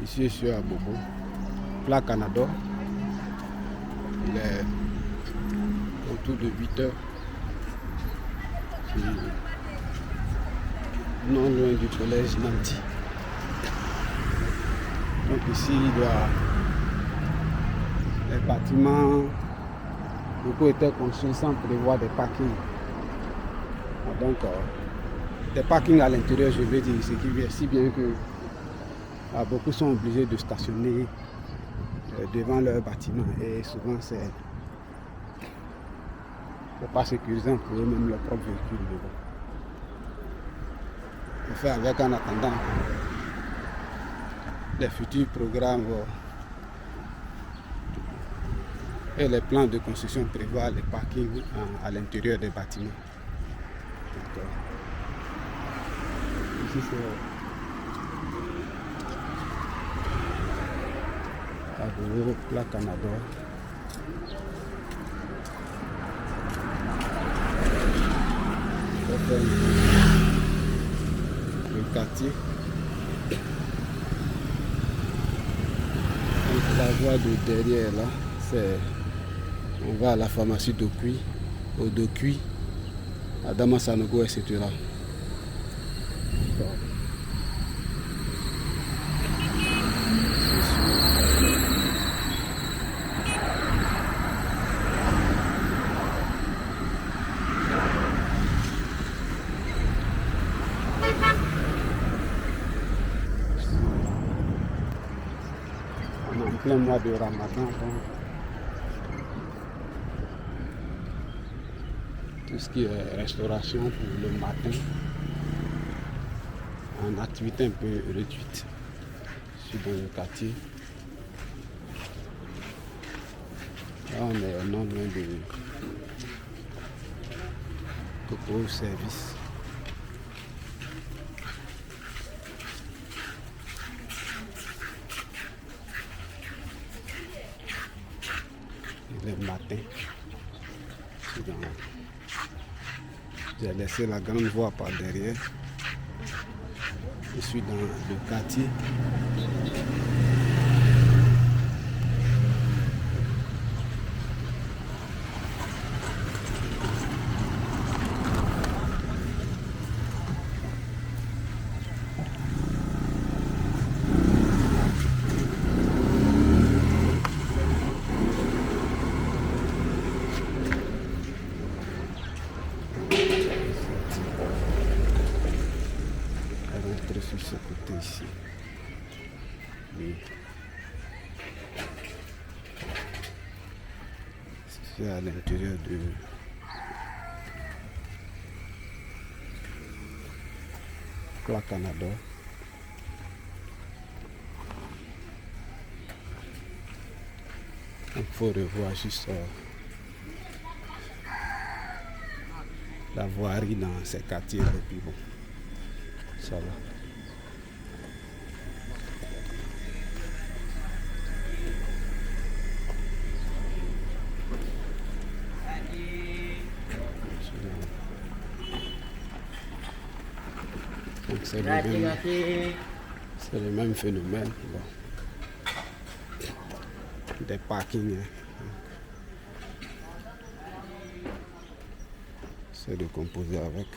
Ici, je suis à Bobo, Place Canada. Il est autour de 8 heures. Non loin du collège Nanti. Donc ici, les bâtiments, beaucoup étaient construits sans prévoir des parkings. Donc, des parkings à l'intérieur, je veux dire, ce qui vient si bien que beaucoup sont obligés de stationner devant leur bâtiment et souvent c'est pas sécurisant pour eux-mêmes leur propre véhicule. On fait avec en attendant les futurs programmes et les plans de construction prévoient les parkings à l'intérieur des bâtiments. Donc, ici c'est à Bobo, Place Canada. Le quartier. Donc la voie de derrière là, c'est on va à la pharmacie d'Okui, au Dokui, à Damasanogo, etc. En plein mois de Ramadan, donc, tout ce qui est restauration pour le matin, en activité un peu réduite. Je suis dans le quartier. Là, on est non loin de Coco Service. Il est matin. J'ai laissé la grande voie par derrière. Je suis dans le quartier. Sur ce côté ici. Oui. C'est à l'intérieur de Place Canada. Il faut revoir juste la voirie dans ces quartiers et puis bon, ça va. Donc c'est le même phénomène. Bon. Des parkings. C'est de composer avec.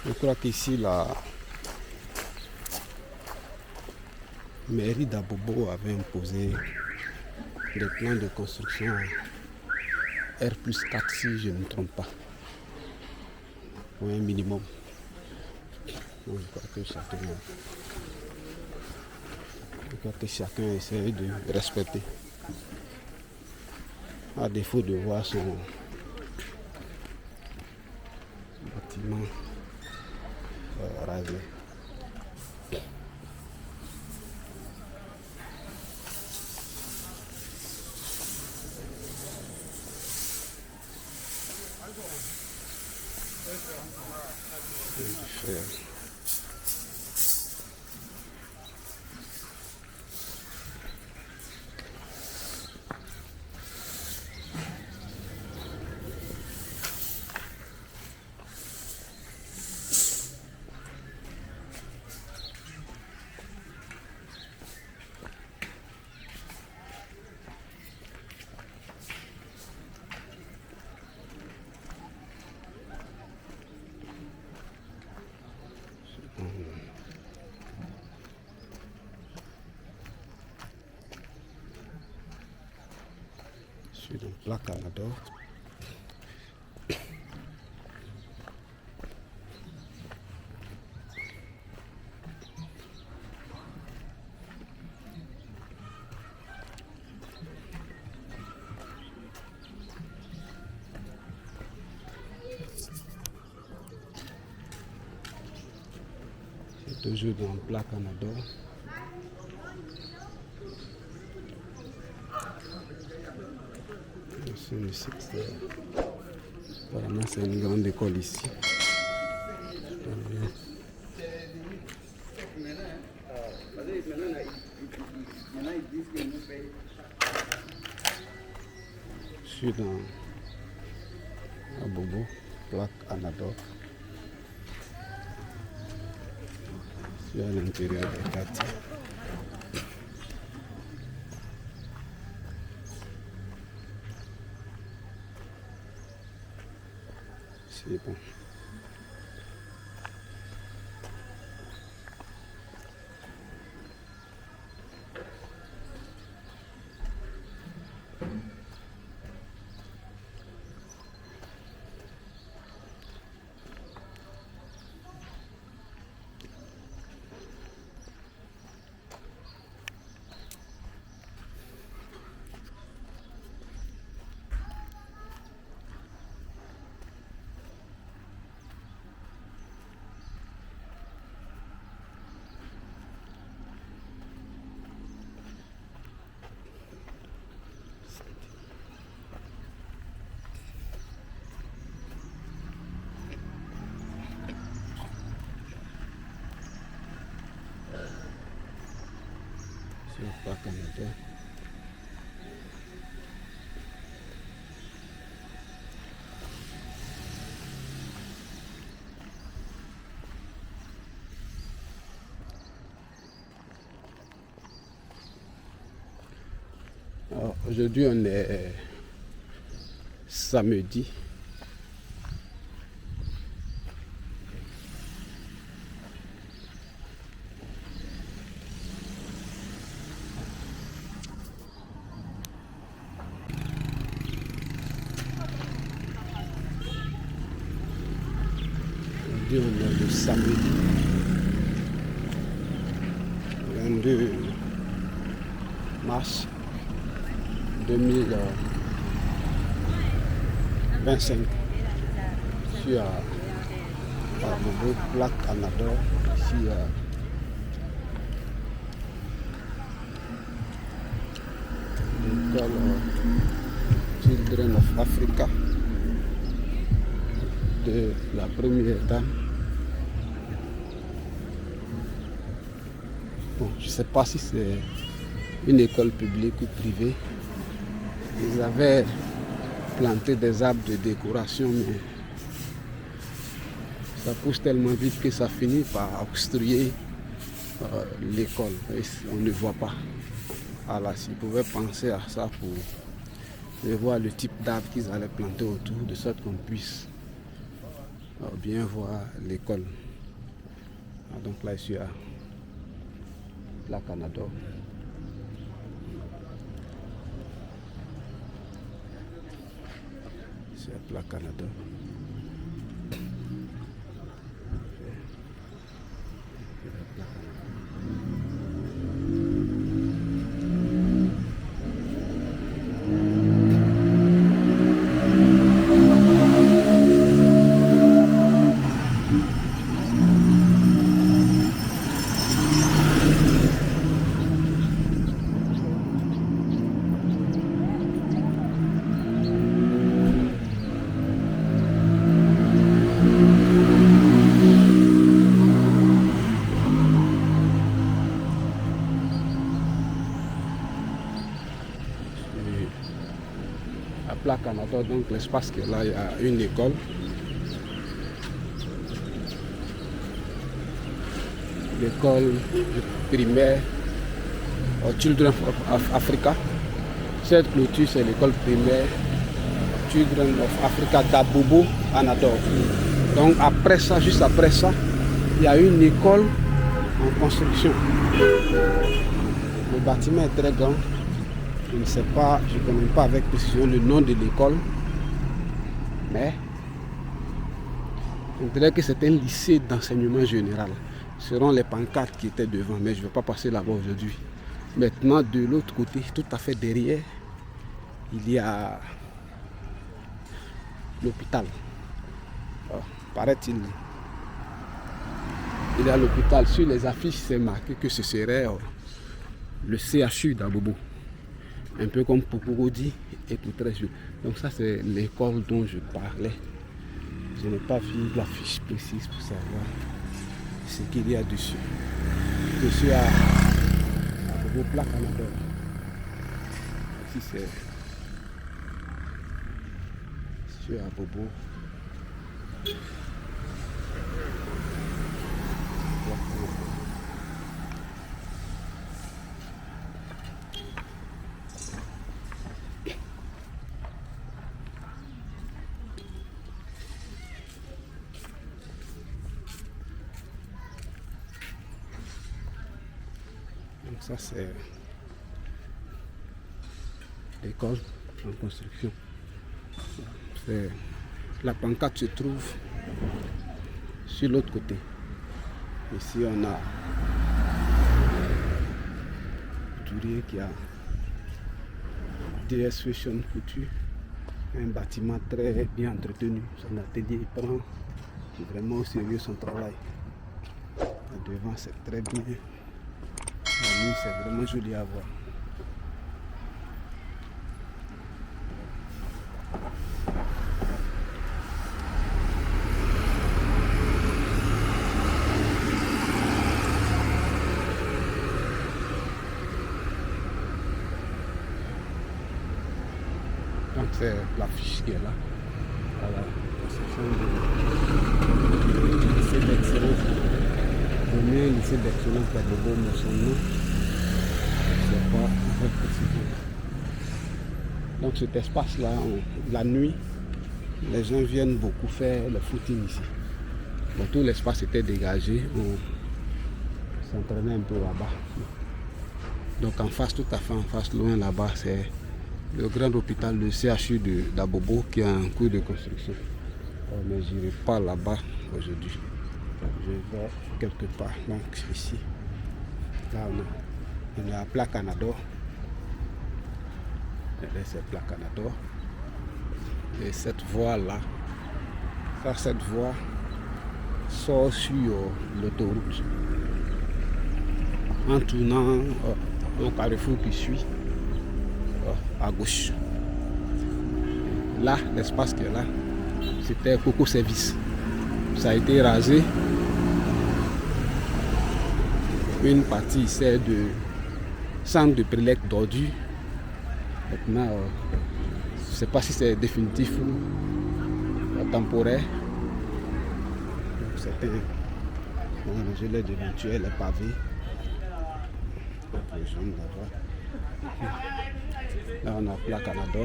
Je crois qu'ici la mairie d'Abobo avait imposé des plans de construction R+4 si je ne me trompe pas, ou un minimum. Donc, je crois que chacun essaie de respecter, à défaut de voir son bâtiment rasé. Je suis dans Plat Canada. C'est toujours dans Plat Canada. C'est le site. Apparemment, c'est une grande école ici. Je suis dans Abobo, Plat Canada. Je suis à l'intérieur des quartiers. C'est bon. C'est Plat Canada. Alors, aujourd'hui, on est samedi. Aujourd'hui, on est le samedi 22 mars 2025. Je suis à Abobo, Plat Canada, ici à l'école Children of Africa de la première dame. Bon, je ne sais pas si c'est une école publique ou privée. Ils avaient planté des arbres de décoration, mais ça pousse tellement vite que ça finit par obstruer l'école. On ne voit pas. Alors, s'ils pouvaient penser à ça pour voir le type d'arbres qu'ils allaient planter autour, de sorte qu'on puisse bien voir l'école. Donc là, je suis à Plat Canada. C'est à Plat Canada. À Plat Canada, donc l'espace que là, il y a une école. L'école primaire Children of Africa. Cette clôture, c'est l'école primaire Children of Africa d'Abobo, Anador. Donc après ça, juste après ça, il y a une école en construction. Le bâtiment est très grand. Je ne sais pas, je ne connais pas avec précision le nom de l'école, mais on dirait que c'est un lycée d'enseignement général. Ce seront les pancartes qui étaient devant, mais je ne vais pas passer là-bas aujourd'hui. Maintenant, de l'autre côté, tout à fait derrière, il y a l'hôpital. Paraît-il, il y a l'hôpital. Sur les affiches, c'est marqué que ce serait le CHU d'Abobo. Un peu comme Poporodi et tout très jeune. Donc ça, c'est l'école dont je parlais. Je n'ai pas vu l'affiche précise pour savoir ce qu'il y a dessus. Je suis à Abobo Plaque Canada. Ici, c'est... Je suis à Abobo. Donc ça c'est l'école en construction. La pancarte se trouve sur l'autre côté. Ici on a couturier qui a DS Fashion Couture, un bâtiment très bien entretenu. Son atelier il prend vraiment au sérieux son travail. Devant c'est très bien. La nuit c'est vraiment joli à voir. Donc c'est l'affiche qui est là. Voilà, construction du lycée d'excellence. Le lycée d'excellence d'Abobo, mais son nom, c'est pas très précis. Donc cet espace-là, la nuit, les gens viennent beaucoup faire le footing ici. Donc tout l'espace était dégagé, on s'entraînait un peu là-bas. Donc en face, tout à fait en face, loin là-bas, c'est le grand hôpital, le CHU d'Abobo qui est en cours de construction. Mais je n'irai pas là-bas aujourd'hui. Je vais quelque part. Donc ici, là on est à Plaque Canada. C'est Plaque Canada. Et cette voie-là, cette voie sort sur l'autoroute en tournant au carrefour qui suit à gauche. Là, l'espace qui est là, c'était Coco Service. Ça a été rasé. Une partie c'est de centre de prélecte d'ordures. Maintenant, je ne sais pas si c'est définitif ou temporaire. C'était un gelé d'éventuel les pavés. Les gens là-bas. Là, on a Plaque Canada.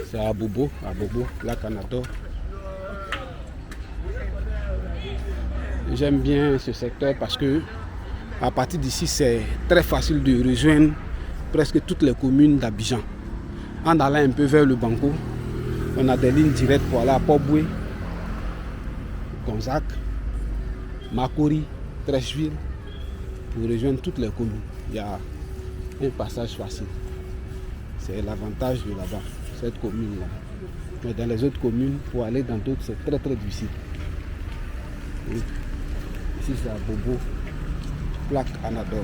C'est à Abobo, Plaque Canada. J'aime bien ce secteur parce que à partir d'ici, c'est très facile de rejoindre presque toutes les communes d'Abidjan. En allant un peu vers le Banco, on a des lignes directes pour aller à Port-Boué, Gonzague, Makori, Trècheville, pour rejoindre toutes les communes. Il y a un passage facile. C'est l'avantage de là-bas, cette commune-là. Mais dans les autres communes, pour aller dans d'autres, c'est très très difficile. Oui. Ici, c'est à Bobo, Plaque Canada.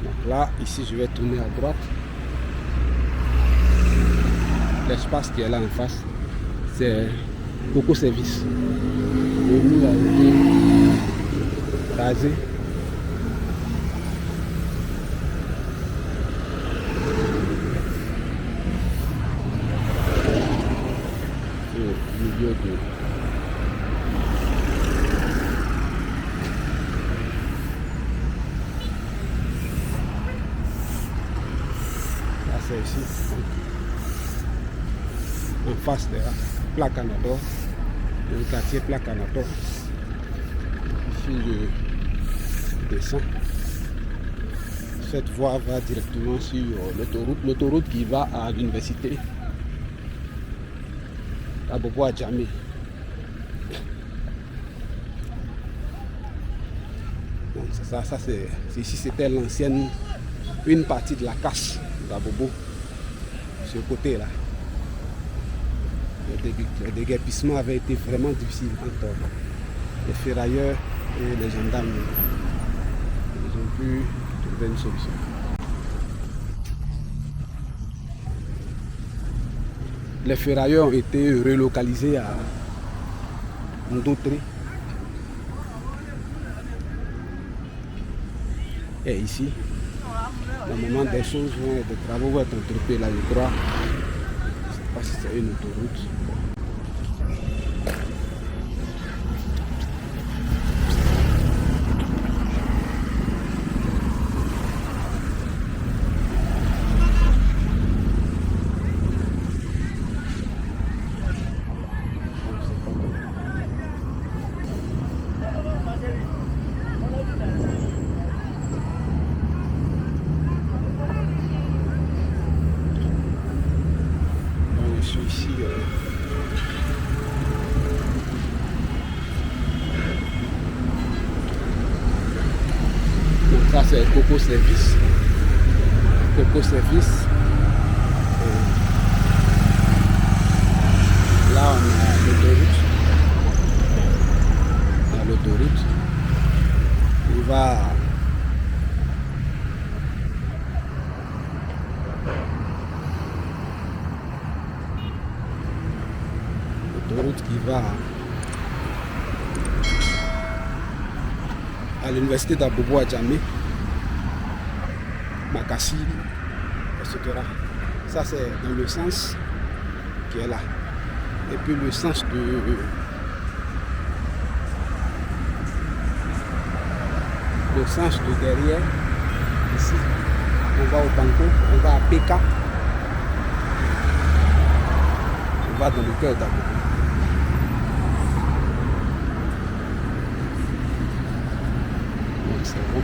Donc là, ici, je vais tourner à droite. L'espace qui est là en face, c'est Coco Service. Le mur a été rasé. Au milieu de... Là, c'est ici. en face de la Plaque Anador, le quartier Plaque Anador. Ici je descends. Cette voie va directement sur l'autoroute qui va à l'université à Bobo-Adjamé. Donc ça c'est ici, c'était l'ancienne, une partie de la casse d'Abobo, ce côté là. Le déguerpissement avait été vraiment difficile entre les ferrailleurs et les gendarmes. Ils ont pu trouver une solution. Les ferrailleurs ont été relocalisés à Ndotri. Et ici, normalement des choses des travaux vont être entrepris là, je crois. Je ne sais pas si c'est une autoroute. Ici, donc ça c'est Coco Service. Coco Service. Et là on a l'autoroute. On a l'autoroute. Il va l'autoroute qui va à l'université d'Abobo-Adjamé, Makassi, etc. Ça c'est dans le sens qui est là. Et puis le sens de derrière, ici, on va au Banco, on va à PK, on va dans le cœur d'Abobo. C'est bon.